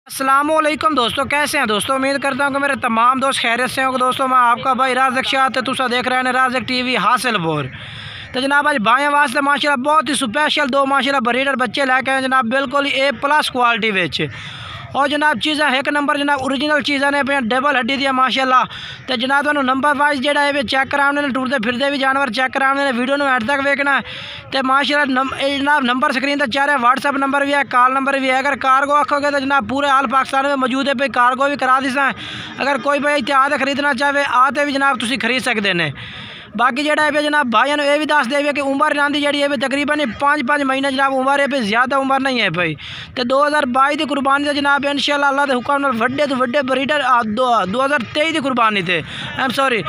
अस्सलामुअलैकुम दोस्तों, कैसे हैं दोस्तों। उम्मीद करता हूँ कि मेरे तमाम दोस्त खैरियत से होंगे। दोस्तों मैं आपका भाई राज़क शाह तुसा देख रहे हैं राज़क टीवी हासिलपुर। तो जनाब आज भाइयों वास्ते माशाल्लाह बहुत ही स्पेशल दो माशाल्लाह ब्रीडर बच्चे लेके आए जनाब, बिल्कुल ही A+ क्वालिटी विच। और जनाब चीज़ा एक नंबर जनाब ओरिजिनल चीज़ा ने पे डबल हड्डी दी माशाल्लाह। तो जनाब तुहानू नंबर वाइज जेड़ा है चेक कराने ने, टुरदे फिरदे भी जानवर चेक कराने ने, वीडियो एंड तक वेखना है। तो माशाल्लाह जनाब नंबर स्क्रीन पर चाह रहा है, व्हाट्सअप नंबर भी है, कॉल नंबर भी है। अगर कार्गो आखोगे तो जनाब पूरे हाल पाकिस्तान में मौजूद है, भाई कार्गो भी करा दिसा। अगर कोई भाई इत्याद खरीदना चाहे आते भी जनाब तुम खरीद सकते हैं। बाकी जेड़ा है जनाब भाइयों ने यह भी दस दे कि उम्र इन्हों की जी तकरीबन 5 महीने जनाब उम्र है, ज़्यादा उम्र नहीं है भाई। तो 2022 की कुर्बानी से जनाब इंशाअल्लाह अल्लाह के हुक्म वड्डे तो वड्डे ब्रीडर 2023 की कुर्बानी थे, आई एम सॉरी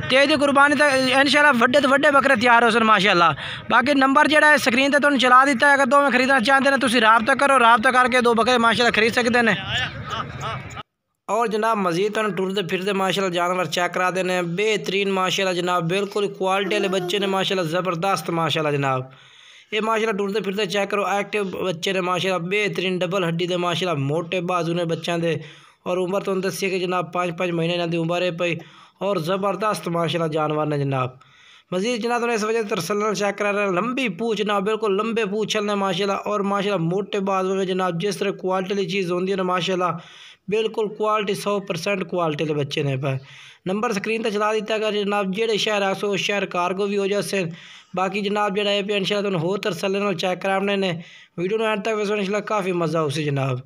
23 की कुर्बानी तक इंशाअल्लाह वड्डे तो वड्डे बकरे तैयार हो सन माशाअल्लाह। बाकी नंबर जेड़ा है स्क्रीन पर तुहानू चला दिता है, अगर दो में खरीदना चाहते हैं तुम राबता करो, राबता करके दो बकरे माशाअल्लाह खरीद सकते हैं। और जनाब मज़ीद तुम टुरते फिरते माशाल्लाह जानवर चेक करा देने बेहतरीन माशाल्लाह जनाब, बिल्कुल क्वालिटी वाले बच्चे ने माशाल्लाह ज़बरदस्त माशाल्लाह जनाब। ये माशाल्लाह टुरते फिरते चेक करो, एक्टिव बच्चे ने माशाल्लाह बेहतरीन डबल हड्डी दे माशाल्लाह मोटे बाजू ने बच्चों के। और उम्र तो दसी कि जनाब 5 महीने इन्हों की उम्र है पई, और ज़बरदस्त माशाल्लाह जानवर ने जनाब। मज़ीद जनाब तो इस वजह से तरसलन चेक करा रहे हैं, लंबी पूछ जनाब, बिल्कुल लंबे पूछ चलने माशाल्लाह, और माशाल्लाह मोटे बाजू में जनाब। जिस तरह क्वालिटी वाली चीज़ होती है ना माशाल्लाह, बिल्कुल क्वालिटी 100% क्वालिटी के बच्चे ने पे। नंबर स्क्रीन पर चला दिता अगर जनाब जेड़े शहर आसो उस शहर कार्गो भी हो जाए। बाकी जनाब जरा पे इंशाल्लाह तुहानू होर तरसलन चेक कराने ने, वीडियो एंड तक वैसे इंशाल्लाह काफ़ी मज़ा उसे जनाब।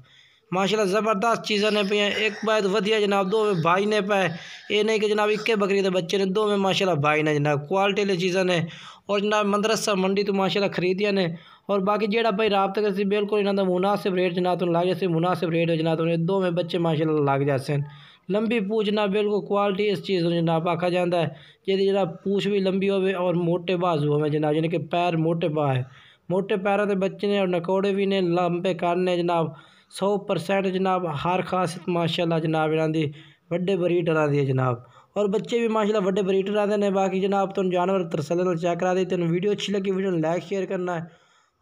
माशाल्लाह ज़बरदस्त चीज़ा ने पे एक बात वधिया जनाब, दो में भाई ने पे। ये नहीं कि जनाब इक्के बकरी के बच्चे ने, दो में माशाल्लाह भाई ने जनाब, क्वालिटी वाली चीज़ा ने। और जनाब मदरसा मंडी तो माशाल्लाह खरीदिया ने। और बाकी जेड़ा भाई राबता कर बिल्कुल इन्हों का मुनासिब रेट जनाब तुम लग जाए, मुनासिब रेट जनाब तुम दो में बच्चे माशाल्लाह लग जाते हैं। लंबी पूछ जनाब, बिल्कुल क्वालिटी इस चीज़ को जनाब आखा जाता है जी जनाब पूछ भी लंबी हो और मोटे बाजू हो जनाब, यानी कि पैर मोटे पा है, मोटे पैरों के बच्चे ने, और नकोड़े भी ने, लंबे कान जनाब। 100% जनाब हर खासियत माशाल्लाह जनाब इन्हों की वड्डे ब्रीडर दी है जनाब। और बच्चे भी माशाल्लाह वड्डे ब्रीडर आते हैं। बाकी जनाब तुम जानवर तरसलन चेक करा दी। तेन वीडियो अच्छी लगी वीडियो लाइक शेयर करना है,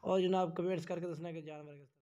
और जनाब कमेंट्स करके दसना कि जानवर